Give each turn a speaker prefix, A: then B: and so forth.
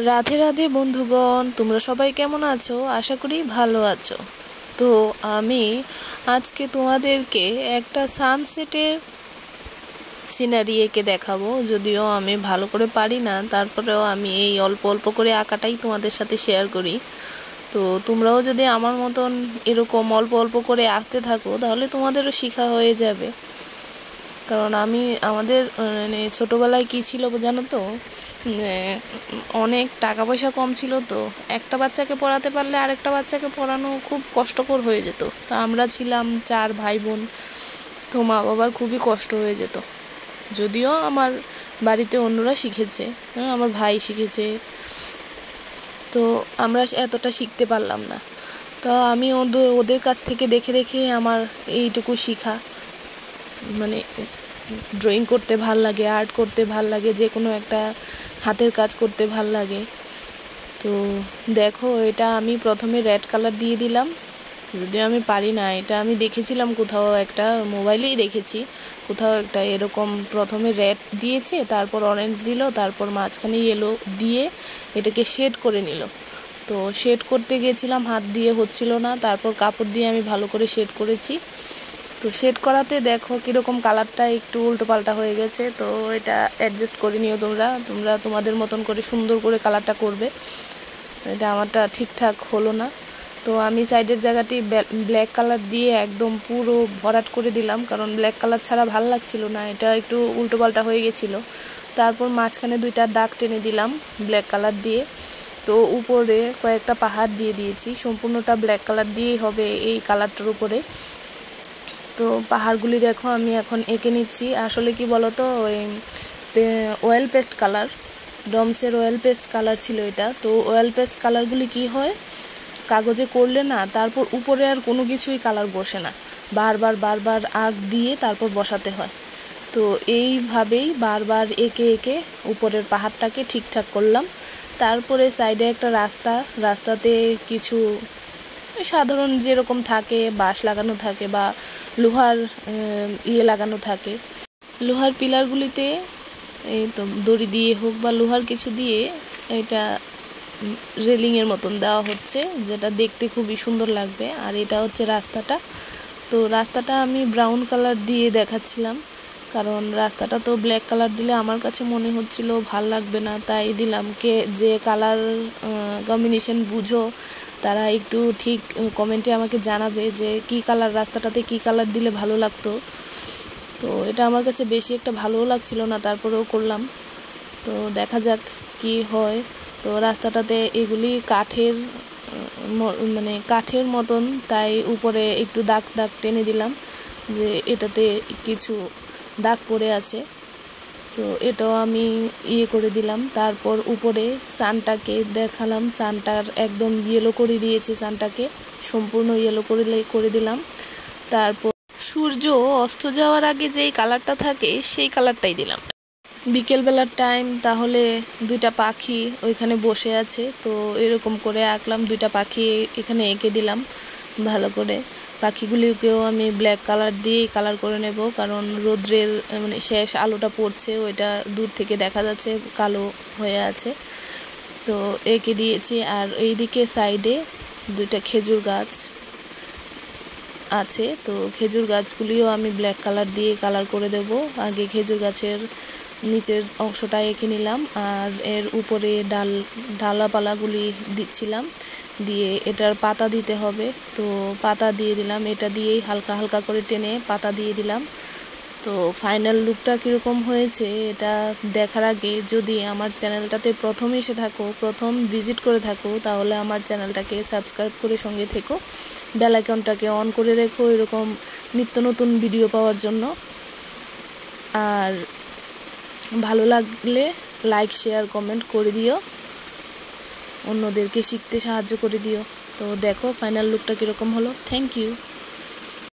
A: রাধে রাধে বন্ধুগণ, তোমরা সবাই কেমন আছো? আশা করি ভালো আছো। তো আমি আজকে তোমাদেরকে একটা সানসেটের সিনারি এঁকে দেখাবো। যদিও আমি ভালো করে পারি না, তারপরেও আমি এই অল্প অল্প করে আঁকাটাই তোমাদের সাথে শেয়ার করি। তো তোমরাও যদি আমার মতন এরকম অল্প অল্প করে আঁকতে থাকো তাহলে তোমাদেরও শেখা হয়ে যাবে। কারণ আমাদের ছোটোবেলায় কী ছিল জানো তো, অনেক টাকা পয়সা কম ছিল, তো একটা বাচ্চাকে পড়াতে পারলে আরেকটা বাচ্চাকে পড়ানো খুব কষ্টকর হয়ে যেত। তো আমরা ছিলাম 4 ভাই বোন, তো মা বাবার খুবই কষ্ট হয়ে যেত। যদিও আমার বাড়িতে অন্যরা শিখেছে, আমার ভাই শিখেছে, তো আমরা এতটা শিখতে পারলাম না। তো আমি ওদের কাছ থেকে দেখে দেখে আমার এইটুকু শিখা, মানে ড্রয়িং করতে ভাল লাগে, আর্ট করতে ভাল লাগে, যে কোনো একটা হাতের কাজ করতে ভাল লাগে। তো দেখো, এটা আমি প্রথমে রেড কালার দিয়ে দিলাম। যদিও আমি পারি না, এটা আমি দেখেছিলাম কোথাও, একটা মোবাইলেই দেখেছি কোথাও একটা এরকম, প্রথমে রেড দিয়েছে, তারপর অরেঞ্জ দিল, তারপর মাঝখানে ইয়েলো দিয়ে এটাকে শেড করে নিল। তো শেড করতে গিয়েছিলাম, হাত দিয়ে হচ্ছিল না, তারপর কাপড় দিয়ে আমি ভালো করে শেড করেছি। তো শেড করাতে দেখো কীরকম কালারটা একটু উল্টো পাল্টা হয়ে গেছে। তো এটা অ্যাডজাস্ট করে নিও তোমরা তোমাদের মতন করে সুন্দর করে কালারটা করবে। এটা আমারটা ঠিকঠাক হলো না। তো আমি সাইডের জায়গাটি ব্ল্যাক কালার দিয়ে একদম পুরো ভরাট করে দিলাম, কারণ ব্ল্যাক কালার ছাড়া ভালো লাগছিল না, এটা একটু উল্টো পাল্টা হয়ে গেছিলো। তারপর মাঝখানে 2টা দাগ টেনে দিলাম ব্ল্যাক কালার দিয়ে। তো উপরে কয়েকটা পাহাড় দিয়ে দিয়েছি, সম্পূর্ণটা ব্ল্যাক কালার দিয়েই হবে এই কালারটার উপরে। তো পাহাড়গুলি দেখো আমি এখন এঁকে নিচ্ছি। আসলে কি বলতো, ওই অয়েল পেস্ট কালার, ডমসের অয়েল পেস্ট কালার ছিল এটা। তো অয়েল পেস্ট কালারগুলি কি হয়, কাগজে করলে না, তারপর উপরে আর কোনো কিছুই কালার বসে না, বারবার আঁক দিয়ে তারপর বসাতে হয়। তো এইভাবেই বারবার এঁকে এঁকে উপরের পাহাড়টাকে ঠিকঠাক করলাম। তারপরে সাইডে একটা রাস্তাতে কিছু সাধারণ যেরকম থাকে, বাঁশ লাগানো থাকে বা লোহার লাগানো থাকে, লোহার পিলারগুলিতে এই তো দড়ি দিয়ে হোক বা লোহার কিছু দিয়ে এটা রেলিংয়ের মতন দেওয়া হচ্ছে, যেটা দেখতে খুবই সুন্দর লাগবে। আর এটা হচ্ছে রাস্তাটা। তো রাস্তাটা আমি ব্রাউন কালার দিয়ে দেখাচ্ছিলাম, কারণ রাস্তাটা তো ব্ল্যাক কালার দিলে আমার কাছে মনে হচ্ছিল ভাল লাগবে না, তাই দিলাম। যে কালার কম্বিনেশন বুঝো তারা একটু ঠিক কমেন্টে আমাকে জানাবে যে কি কালার, রাস্তাটাতে কি কালার দিলে ভালো লাগতো। তো এটা আমার কাছে বেশি একটা ভালোও লাগছিল না, তারপরেও করলাম। তো দেখা যাক কি হয়। তো রাস্তাটাতে এগুলি কাঠের মতন, তাই উপরে একটু দাগ টেনে দিলাম যে এটাতে কিছু দাগ পড়ে আছে। তো এটাও আমি করে দিলাম। তারপর উপরে সানটাকে দেখালাম, সানটার একদম ইয়েলো করে দিয়েছি, সানটাকে সম্পূর্ণ ইয়েলো করে দিলাম। তারপর সূর্য অস্ত যাওয়ার আগে যেই কালারটা থাকে সেই কালারটাই দিলাম। বিকেলবেলার টাইম, তাহলে 2টা পাখি ওইখানে বসে আছে, তো এরকম করে আঁকলাম। 2টা পাখি এখানে এঁকে দিলাম ভালো করে। পাখিগুলিকেও আমি ব্ল্যাক কালার দিয়েই কালার করে নেব, কারণ রোদ্রের শেষ আলোটা পড়ছে, ওইটা দূর থেকে দেখা যাচ্ছে কালো হয়ে আছে। তো এঁকে দিয়েছি। আর এইদিকে সাইডে 2টা খেজুর গাছ আছে, তো খেজুর গাছগুলিও আমি ব্ল্যাক কালার দিয়ে কালার করে দেব। আগে খেজুর গাছের নিচের অংশটা এঁকে নিলাম, আর এর উপরে ডালাপালাগুলি দিচ্ছিলাম, দিয়ে এটার পাতা দিতে হবে। তো পাতা দিয়ে দিলাম, এটা দিয়েই হালকা হালকা করে টেনে পাতা দিয়ে দিলাম। তো ফাইনাল লুকটা কীরকম হয়েছে এটা দেখার আগে যদি আমার চ্যানেলটাতে প্রথম এসে থাকো, প্রথম ভিজিট করে থাকো, তাহলে আমার চ্যানেলটাকে সাবস্ক্রাইব করে সঙ্গে থেকো, বেল আইকনটাকে অন করে রেখো এরকম নিত্য নতুন ভিডিও পাওয়ার জন্য। আর ভালো লাগলে লাইক, শেয়ার, কমেন্ট করে দিও, অন্যদেরকে শিখতে সাহায্য করে দিও। তো দেখো ফাইনাল লুকটা কীরকম হলো। Thank you.